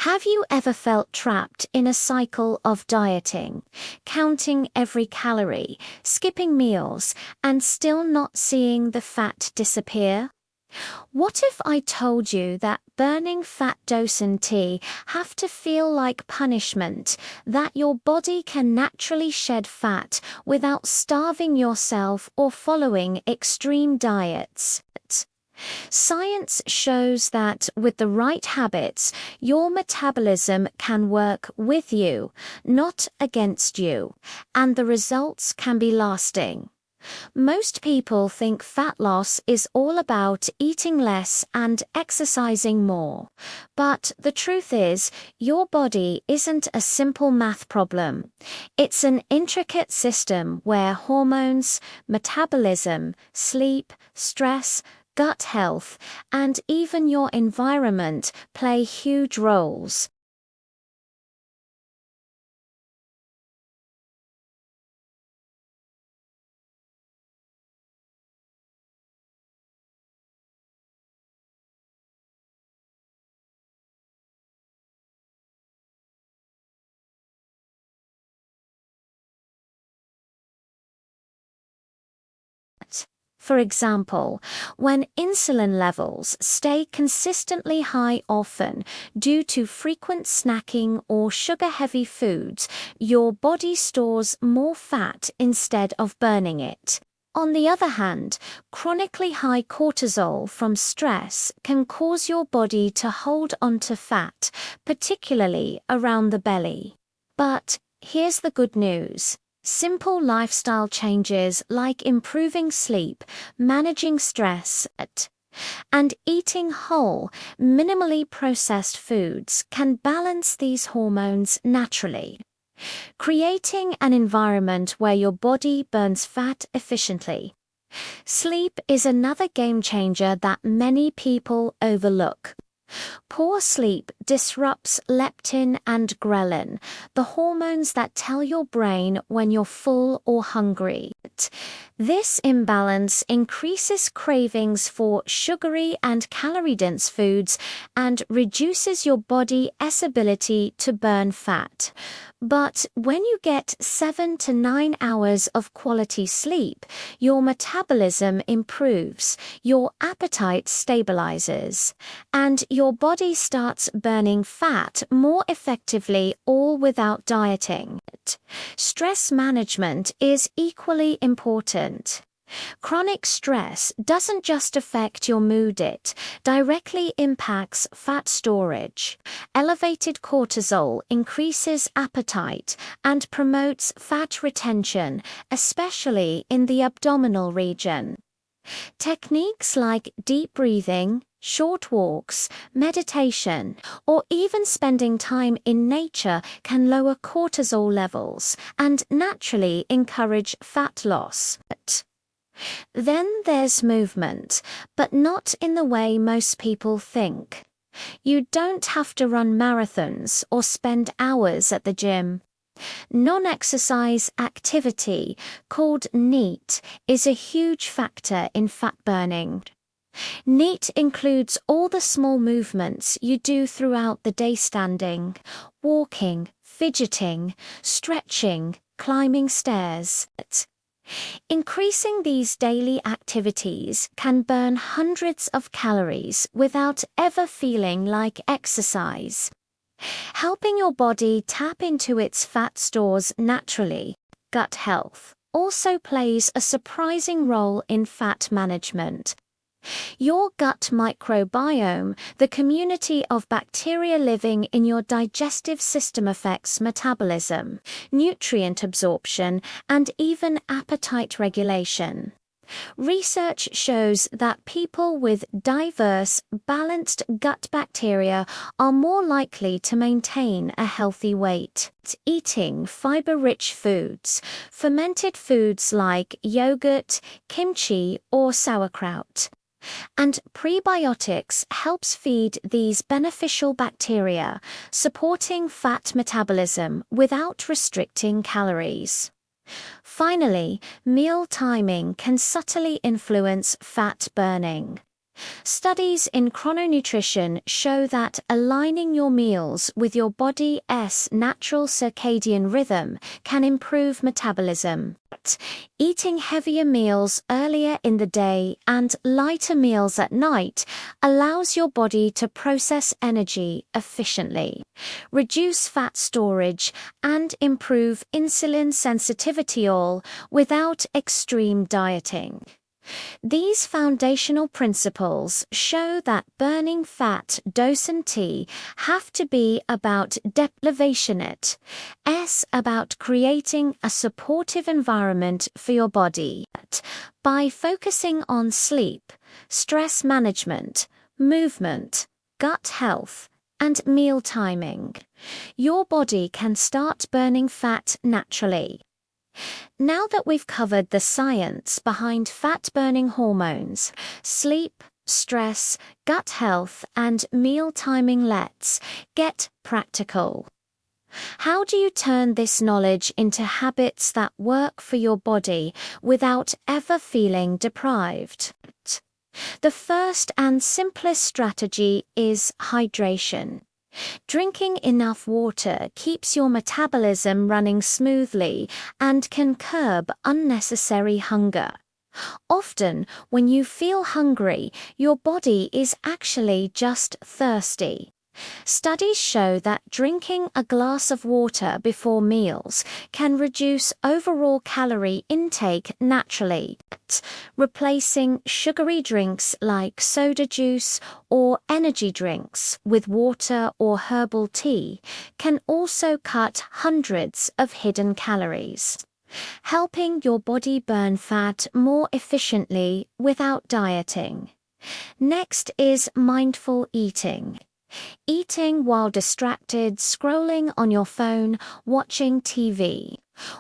Have you ever felt trapped in a cycle of dieting, counting every calorie, skipping meals, and still not seeing the fat disappear? What if I told you that burning fat doesn't have to feel like punishment, that your body can naturally shed fat without starving yourself or following extreme diets? Science shows that with the right habits, your metabolism can work with you, not against you, and the results can be lasting. Most people think fat loss is all about eating less and exercising more. But the truth is, your body isn't a simple math problem. It's an intricate system where hormones, metabolism, sleep, stress, gut health, and even your environment play huge roles. For example, when insulin levels stay consistently high often due to frequent snacking or sugar-heavy foods, your body stores more fat instead of burning it. On the other hand, chronically high cortisol from stress can cause your body to hold onto fat, particularly around the belly. But here's the good news. Simple lifestyle changes like improving sleep, managing stress, and eating whole, minimally processed foods can balance these hormones naturally, creating an environment where your body burns fat efficiently. Sleep is another game changer that many people overlook. Poor sleep disrupts leptin and ghrelin, the hormones that tell your brain when you're full or hungry. This imbalance increases cravings for sugary and calorie-dense foods and reduces your body's ability to burn fat. But when you get 7 to 9 hours of quality sleep, your metabolism improves, your appetite stabilizes, and your body starts burning fat more effectively, all without dieting. Stress management is equally important. Chronic stress doesn't just affect your mood, it directly impacts fat storage. Elevated cortisol increases appetite and promotes fat retention, especially in the abdominal region. Techniques like deep breathing, short walks, meditation, or even spending time in nature can lower cortisol levels and naturally encourage fat loss. Then there's movement, but not in the way most people think. You don't have to run marathons or spend hours at the gym. Non-exercise activity, called NEAT, is a huge factor in fat burning. NEAT includes all the small movements you do throughout the day: standing, walking, fidgeting, stretching, climbing stairs. Increasing these daily activities can burn hundreds of calories without ever feeling like exercise. Helping your body tap into its fat stores naturally. Gut health also plays a surprising role in fat management. Your gut microbiome, the community of bacteria living in your digestive system, affects metabolism, nutrient absorption, and even appetite regulation. Research shows that people with diverse, balanced gut bacteria are more likely to maintain a healthy weight. Eating fiber-rich foods, fermented foods like yogurt, kimchi, or sauerkraut, and prebiotics helps feed these beneficial bacteria, supporting fat metabolism without restricting calories. Finally, meal timing can subtly influence fat burning. Studies in chrononutrition show that aligning your meals with your body's natural circadian rhythm can improve metabolism. Eating heavier meals earlier in the day and lighter meals at night allows your body to process energy efficiently, reduce fat storage, and improve insulin sensitivity, all without extreme dieting. These foundational principles show that burning fat docent have to be about deprivation, it's about creating a supportive environment for your body. By focusing on sleep, stress management, movement, gut health, and meal timing, your body can start burning fat naturally. Now that we've covered the science behind fat-burning hormones, sleep, stress, gut health, and meal timing, let's get practical. How do you turn this knowledge into habits that work for your body without ever feeling deprived? The first and simplest strategy is hydration. Drinking enough water keeps your metabolism running smoothly and can curb unnecessary hunger. Often, when you feel hungry, your body is actually just thirsty. Studies show that drinking a glass of water before meals can reduce overall calorie intake naturally. Replacing sugary drinks like soda juice or energy drinks with water or herbal tea can also cut hundreds of hidden calories, helping your body burn fat more efficiently without dieting. Next is mindful eating. Eating while distracted, scrolling on your phone, watching TV,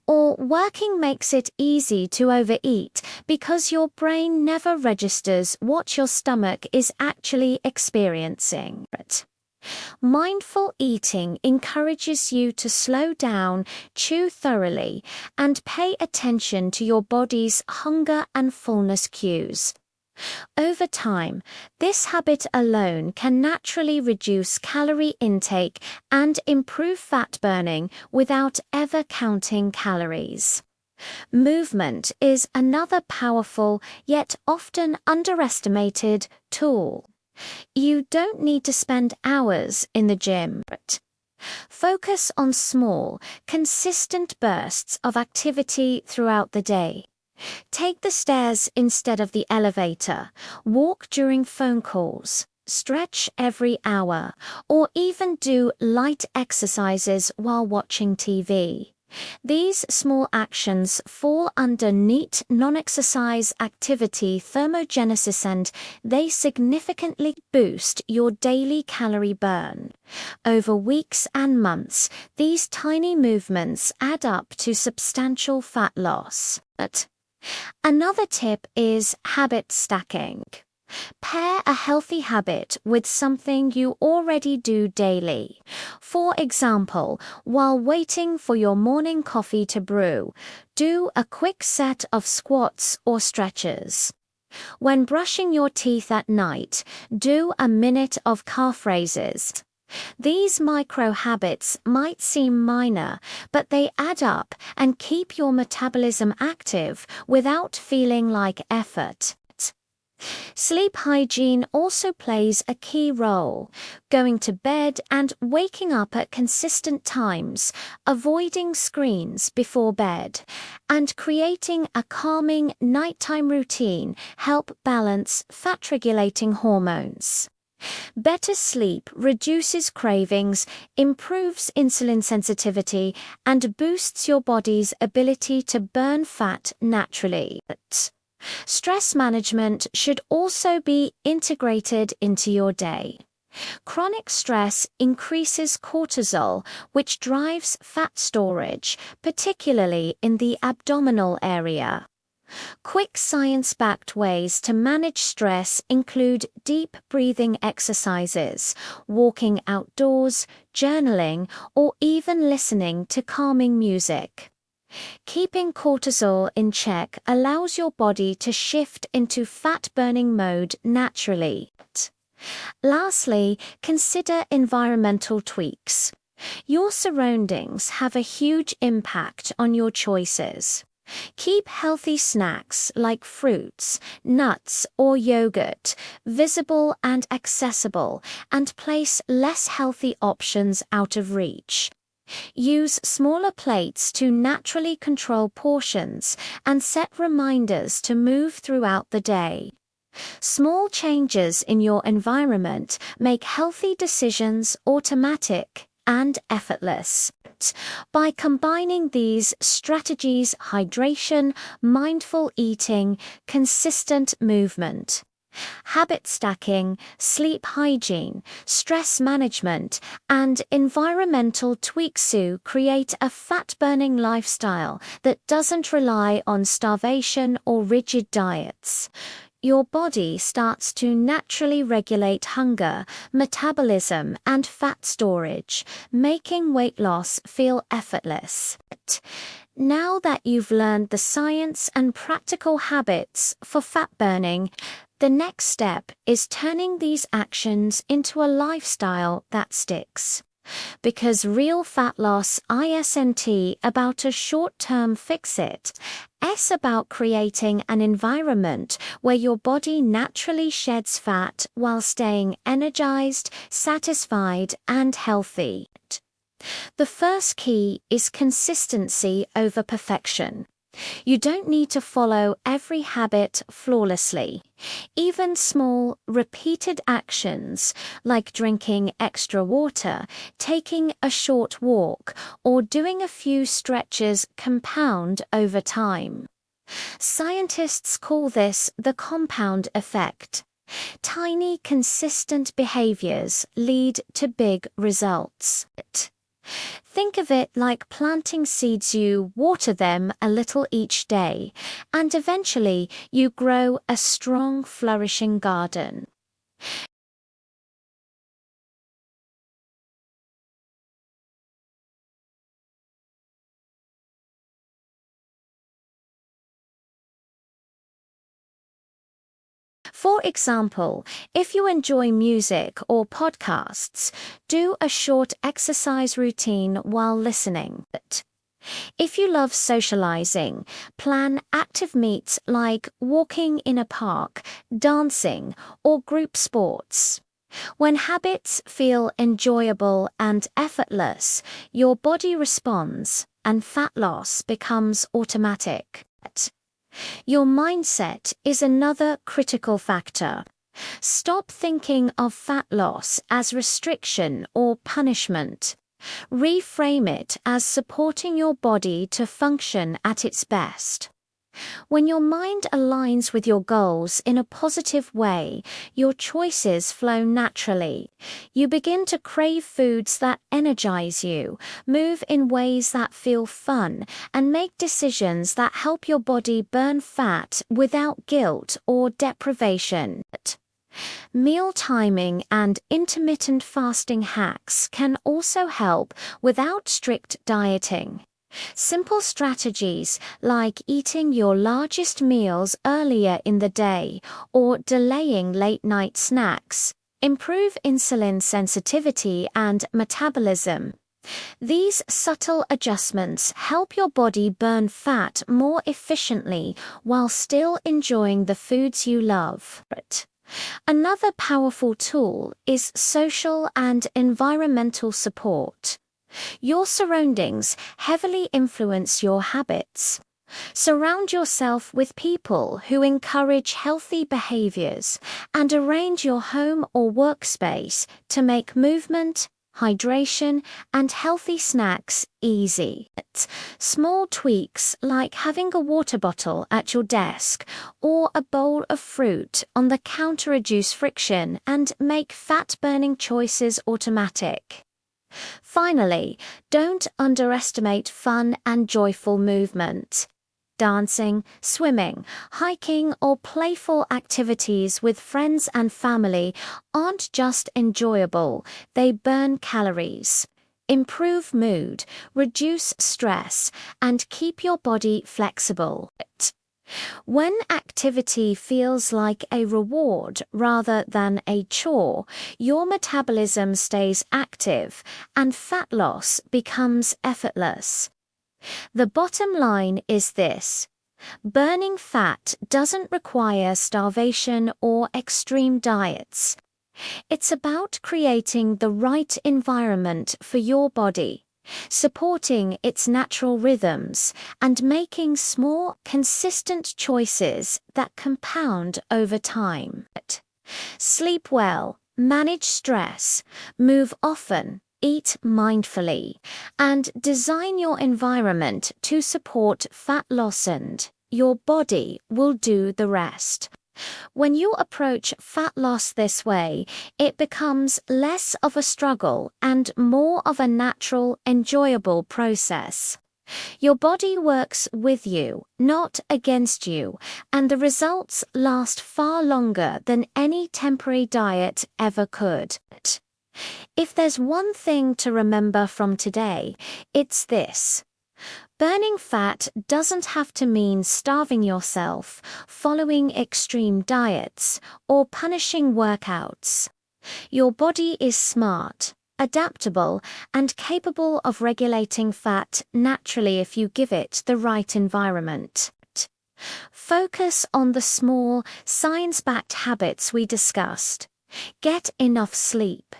or working makes it easy to overeat because your brain never registers what your stomach is actually experiencing. Mindful eating encourages you to slow down, chew thoroughly, and pay attention to your body's hunger and fullness cues. Over time, this habit alone can naturally reduce calorie intake and improve fat burning without ever counting calories. Movement is another powerful yet often underestimated tool. You don't need to spend hours in the gym. Focus on small, consistent bursts of activity throughout the day. Take the stairs instead of the elevator, walk during phone calls, stretch every hour, or even do light exercises while watching TV. These small actions fall under neat non-exercise activity thermogenesis, and they significantly boost your daily calorie burn. Over weeks and months, these tiny movements add up to substantial fat loss. Another tip is habit stacking. Pair a healthy habit with something you already do daily. For example, while waiting for your morning coffee to brew, do a quick set of squats or stretches. When brushing your teeth at night, do a minute of calf raises. These micro habits might seem minor, but they add up and keep your metabolism active without feeling like effort. Sleep hygiene also plays a key role. Going to bed and waking up at consistent times, avoiding screens before bed, and creating a calming nighttime routine help balance fat-regulating hormones. Better sleep reduces cravings, improves insulin sensitivity, and boosts your body's ability to burn fat naturally. Stress management should also be integrated into your day. Chronic stress increases cortisol, which drives fat storage, particularly in the abdominal area. Quick science-backed ways to manage stress include deep breathing exercises, walking outdoors, journaling, or even listening to calming music. Keeping cortisol in check allows your body to shift into fat-burning mode naturally. Lastly, consider environmental tweaks. Your surroundings have a huge impact on your choices. Keep healthy snacks like fruits, nuts, or yogurt visible and accessible, and place less healthy options out of reach. Use smaller plates to naturally control portions and set reminders to move throughout the day. Small changes in your environment make healthy decisions automatic and effortless. By combining these strategies, hydration, mindful eating, consistent movement, habit stacking, sleep hygiene, stress management, and environmental tweaks create a fat-burning lifestyle that doesn't rely on starvation or rigid diets. Your body starts to naturally regulate hunger, metabolism, and fat storage, making weight loss feel effortless. Now that you've learned the science and practical habits for fat burning, the next step is turning these actions into a lifestyle that sticks. Because real fat loss isn't about a short-term fix-it, it's about creating an environment where your body naturally sheds fat while staying energized, satisfied, and healthy. The first key is consistency over perfection. You don't need to follow every habit flawlessly. Even small, repeated actions, like drinking extra water, taking a short walk, or doing a few stretches, compound over time. Scientists call this the compound effect. Tiny, consistent behaviors lead to big results. Think of it like planting seeds. You water them a little each day, and eventually you grow a strong, flourishing garden. For example, if you enjoy music or podcasts, do a short exercise routine while listening. If you love socializing, plan active meets like walking in a park, dancing, or group sports. When habits feel enjoyable and effortless, your body responds and fat loss becomes automatic. Your mindset is another critical factor. Stop thinking of fat loss as restriction or punishment. Reframe it as supporting your body to function at its best. When your mind aligns with your goals in a positive way, your choices flow naturally. You begin to crave foods that energize you, move in ways that feel fun, and make decisions that help your body burn fat without guilt or deprivation. Meal timing and intermittent fasting hacks can also help without strict dieting. Simple strategies like eating your largest meals earlier in the day or delaying late-night snacks improve insulin sensitivity and metabolism. These subtle adjustments help your body burn fat more efficiently while still enjoying the foods you love. Another powerful tool is social and environmental support. Your surroundings heavily influence your habits. Surround yourself with people who encourage healthy behaviors and arrange your home or workspace to make movement, hydration, and healthy snacks easy. Small tweaks like having a water bottle at your desk or a bowl of fruit on the counter reduce friction and make fat-burning choices automatic. Finally, don't underestimate fun and joyful movement. Dancing, swimming, hiking, or playful activities with friends and family aren't just enjoyable, they burn calories. improve mood, reduce stress, and keep your body flexible. When activity feels like a reward rather than a chore, your metabolism stays active and fat loss becomes effortless. The bottom line is this: burning fat doesn't require starvation or extreme diets. It's about creating the right environment for your body, supporting its natural rhythms, and making small, consistent choices that compound over time. Sleep well, manage stress, move often, eat mindfully, and design your environment to support fat loss, and your body will do the rest. When you approach fat loss this way, it becomes less of a struggle and more of a natural, enjoyable process. Your body works with you, not against you, and the results last far longer than any temporary diet ever could. If there's one thing to remember from today, it's this: burning fat doesn't have to mean starving yourself, following extreme diets, or punishing workouts. Your body is smart, adaptable, and capable of regulating fat naturally if you give it the right environment. Focus on the small, science-backed habits we discussed. Get enough sleep.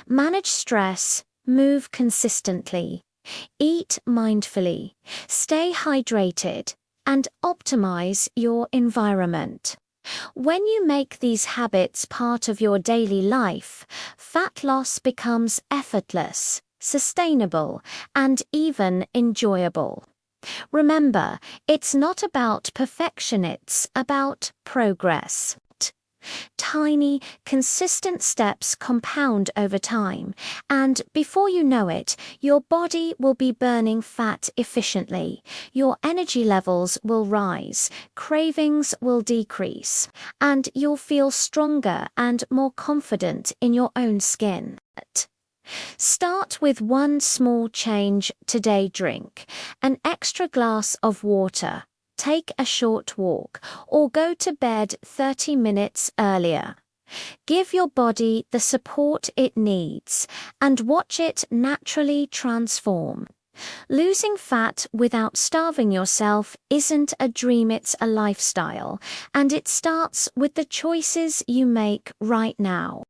Manage stress. Move consistently. Eat mindfully, stay hydrated, and optimize your environment. When you make these habits part of your daily life, fat loss becomes effortless, sustainable, and even enjoyable. Remember, it's not about perfection, it's about progress. Tiny, consistent steps compound over time, and before you know it, your body will be burning fat efficiently, your energy levels will rise, cravings will decrease, and you'll feel stronger and more confident in your own skin. Start with one small change today: drink an extra glass of water, take a short walk, or go to bed 30 minutes earlier. Give your body the support it needs and watch it naturally transform. Losing fat without starving yourself isn't a dream, it's a lifestyle, and it starts with the choices you make right now.